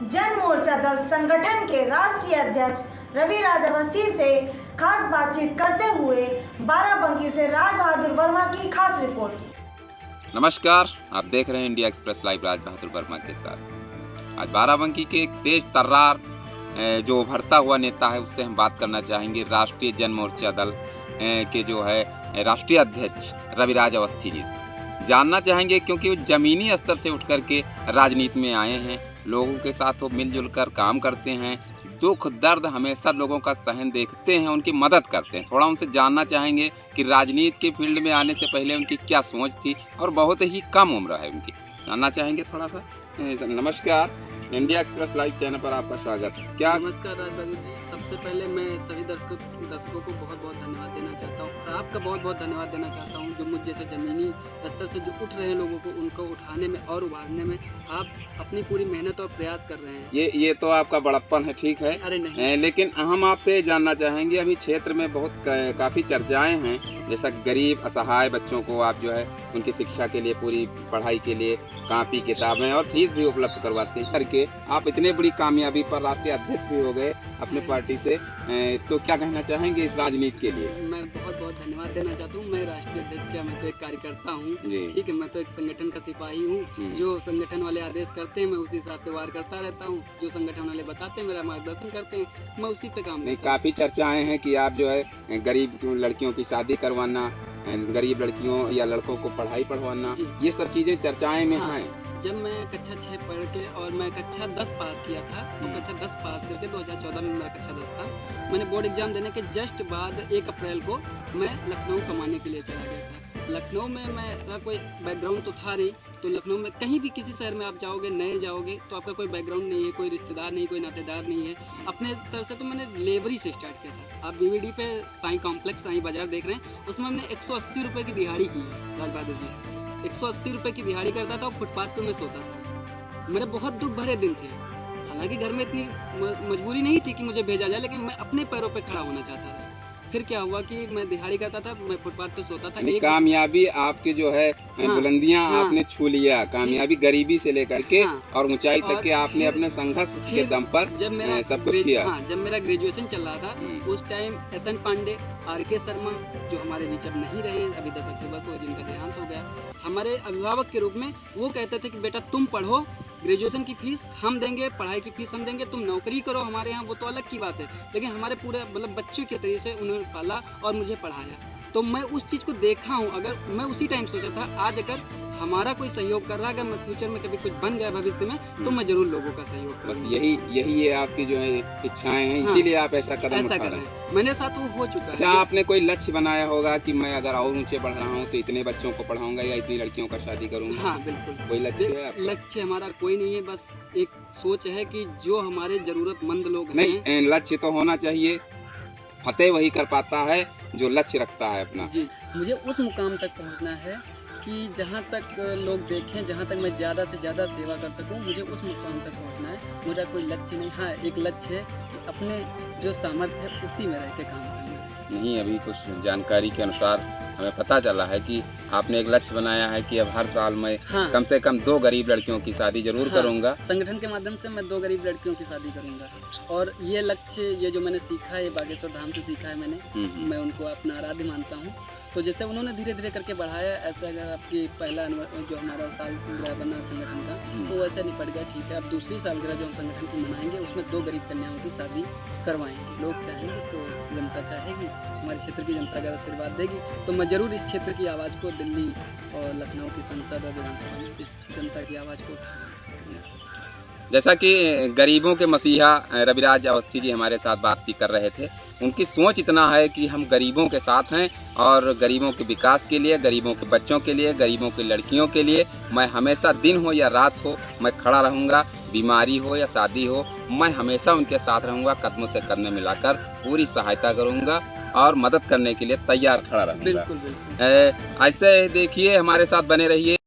जन मोर्चा दल संगठन के राष्ट्रीय अध्यक्ष रविराज अवस्थी से खास बातचीत करते हुए बाराबंकी से राज बहादुर वर्मा की खास रिपोर्ट। नमस्कार, आप देख रहे हैं India express live Raj Bahadur Verma के साथ। आज बाराबंकी के एक तेज तर्रार जो उभरता हुआ नेता है उससे हम बात करना चाहेंगे। राष्ट्रीय जन मोर्चा दल के जो है राष्ट्रीय अध्यक्ष रविराज अवस्थी जी से जानना चाहेंगे, क्योंकि वो जमीनी स्तर से उठ करके राजनीति में आए हैं। लोगों के साथ वो मिलजुल कर काम करते हैं, दुख दर्द हमेशा लोगों का सहन देखते हैं, उनकी मदद करते हैं। थोड़ा उनसे जानना चाहेंगे कि राजनीति के फील्ड में आने से पहले उनकी क्या सोच थी और बहुत ही कम उम्र है उनकी, जानना चाहेंगे थोड़ा सा। नमस्कार, इंडिया एक्सप्रेस लाइव चैनल पर आपका स्वागत। क्या नमस्कार राज बहादुर जी, सबसे पहले मैं सभी दर्शकों को बहुत बहुत धन्यवाद देना चाहता हूँ। आपका बहुत बहुत धन्यवाद देना चाहता हूँ जो मुझ जैसे जमीनी स्तर से जो उठ रहे हैं लोगों को, उनको उठाने में और उभारने में आप अपनी पूरी मेहनत और प्रयास कर रहे हैं। ये तो आपका बड़प्पन है, ठीक है। अरे नहीं, लेकिन हम आपसे जानना चाहेंगे, अभी क्षेत्र में बहुत काफी चर्चाएं हैं, जैसा गरीब असहाय बच्चों को आप जो है उनकी शिक्षा के लिए, पूरी पढ़ाई के लिए कापी किताबें और फीस भी उपलब्ध करवाते हैं करके आप इतने बड़ी कामयाबी पर राष्ट्रीय अध्यक्ष भी हो गए अपने पार्टी से, तो क्या कहना चाहेंगे इस राजनीति के लिए? मैं बहुत बहुत धन्यवाद देना चाहता हूँ। मैं राष्ट्रीय अध्यक्ष क्या, मैं तो एक कार्यकर्ता हूँ, ठीक है। मैं तो एक संगठन का सिपाही हूँ। जो संगठन वाले आदेश करते हैं मैं उसी हिसाब से वार करता रहता हूँ। जो संगठन वाले बताते हैं मेरा मार्गदर्शन करते हैं, मैं उसी पे काम। काफी चर्चाएं हैं कि आप जो है गरीब लड़कियों की शादी करवाना, गरीब लड़कियों या लड़कों को पढ़ाई पढ़वाना, ये सब चीजें चर्चाएं में हैं। जब मैं कक्षा 6 पढ़ के और मैं कक्षा 10 पास किया था, तो कक्षा 10 पास करके 2014 में मेरा कक्षा 10 था। मैंने बोर्ड एग्जाम देने के जस्ट बाद 1 अप्रैल को मैं लखनऊ कमाने के लिए चला गया था। लखनऊ में मेरा कोई बैकग्राउंड तो था नहीं, तो लखनऊ में कहीं भी किसी शहर में आप जाओगे, नए जाओगे, तो आपका कोई बैकग्राउंड नहीं है, कोई रिश्तेदार नहीं, कोई नातेदार नहीं है। अपने तरफ से तो मैंने लेबरी से स्टार्ट किया था। आप बीवीडी पे साई कॉम्प्लेक्स, साई बाजार देख रहे हैं, उसमें हमने 180 रुपये की दिहाड़ी की है। राज बहादुर जी 180 रुपये की दिहाड़ी करता था और फुटपाथ पे मैं सोता था। मेरे बहुत दुख भरे दिन थे। हालांकि घर में इतनी मजबूरी नहीं थी कि मुझे भेजा जाए, लेकिन मैं अपने पैरों पे खड़ा होना चाहता था। फिर क्या हुआ कि मैं दिहाड़ी करता था, मैं फुटपाथ पे सोता था। कामयाबी आपके जो है बुलंदियां आपने छू लिया, कामयाबी गरीबी से लेकर के और ऊंचाई तक के आपने अपने संघर्ष के दम पर जब मेरा सब कुछ किया। जब मेरा ग्रेजुएशन चल रहा था उस time S N. Pandey, R K. Sharma, जो हमारे बीच अब नहीं रहे, अभी 10 अक्टूबर को जिनका देहांत हो गया, हमारे अभिभावक के रूप में वो कहते थे कि बेटा तुम पढ़ो, ग्रेजुएशन की फीस हम देंगे, पढ़ाई की फीस हम देंगे, तुम नौकरी करो हमारे यहाँ, वो तो अलग की बात है। लेकिन हमारे पूरे मतलब बच्चों के तरीके से उन्होंने पाला और मुझे पढ़ाया। तो मैं उस चीज़ को देखा हूँ। अगर मैं उसी टाइम सोचा था, आज अगर हमारा कोई सहयोग कर रहा है, अगर मैं फ्यूचर में कभी कुछ बन गया भविष्य में, तो मैं जरूर लोगों का सहयोग करूँगा। बस यही है आपकी जो है इच्छाएं हैं, इसीलिए आप ऐसा कदम उठा रहे हैं। मेरे साथ वो हो चुका है। अच्छा, आपने कोई लक्ष्य बनाया होगा कि मैं अगर और ऊंचे बढ़ रहा हूँ तो इतने बच्चों को पढ़ाऊंगा या इतनी लड़कियों का शादी करूंगा? हाँ बिल्कुल, कोई लक्ष्य है? लक्ष्य हमारा कोई नहीं है, बस एक सोच है कि जो हमारे जरूरतमंद लोग नहीं, लक्ष्य तो होना चाहिए। फतेह वही कर पाता है जो लक्ष्य रखता है अपना। जी, मुझे उस मुकाम तक पहुंचना है कि जहां तक लोग देखें, जहां तक मैं ज़्यादा से ज़्यादा सेवा कर सकूं, मुझे उस मुकाम तक पहुंचना है। मेरा कोई लक्ष्य नहीं। हाँ, एक लक्ष्य है कि अपने जो सामर्थ्य है उसी में रह के काम करना। नहीं, अभी कुछ जानकारी के अनुसार हमें पता चला है कि आपने एक लक्ष्य बनाया है कि अब हर साल मैं कम से कम 2 गरीब लड़कियों की शादी जरूर करूंगा। संगठन के माध्यम से मैं 2 गरीब लड़कियों की शादी करूंगा। और ये लक्ष्य, ये जो मैंने सीखा है, बागेश्वर धाम से सीखा है मैंने, मैं उनको अपना आराध्य मानता हूँ। तो जैसे उन्होंने धीरे धीरे करके बढ़ाया, ऐसे अगर आपकी पहला जो हमारा सालगिरह बना संगठन का, तो वैसे निपट गया, ठीक है। अब दूसरी सालगिरह जो हम संगठन की मनाएंगे, उसमें 2 गरीब कन्याओं की शादी करवाएंगे। लोग चाहेंगे तो जनता चाहेगी, हमारे क्षेत्र की जनता अगर आशीर्वाद देगी, तो मैं जरूर इस क्षेत्र की आवाज़ को, दिल्ली और लखनऊ की संसद और विधानसभा में इस जनता की आवाज़ को उठाऊंगा। जैसा कि गरीबों के मसीहा रविराज अवस्थी जी हमारे साथ बातचीत कर रहे थे, उनकी सोच इतना है कि हम गरीबों के साथ हैं और गरीबों के विकास के लिए, गरीबों के बच्चों के लिए, गरीबों की लड़कियों के लिए मैं हमेशा, दिन हो या रात हो, मैं खड़ा रहूंगा। बीमारी हो या शादी हो, मैं हमेशा उनके साथ रहूंगा, कदमों से कदम मिलाकर पूरी सहायता करूंगा और मदद करने के लिए तैयार खड़ा रहूंगा। बिल्कुल बिल्कुल। ऐसे देखिए, हमारे साथ बने रहिए।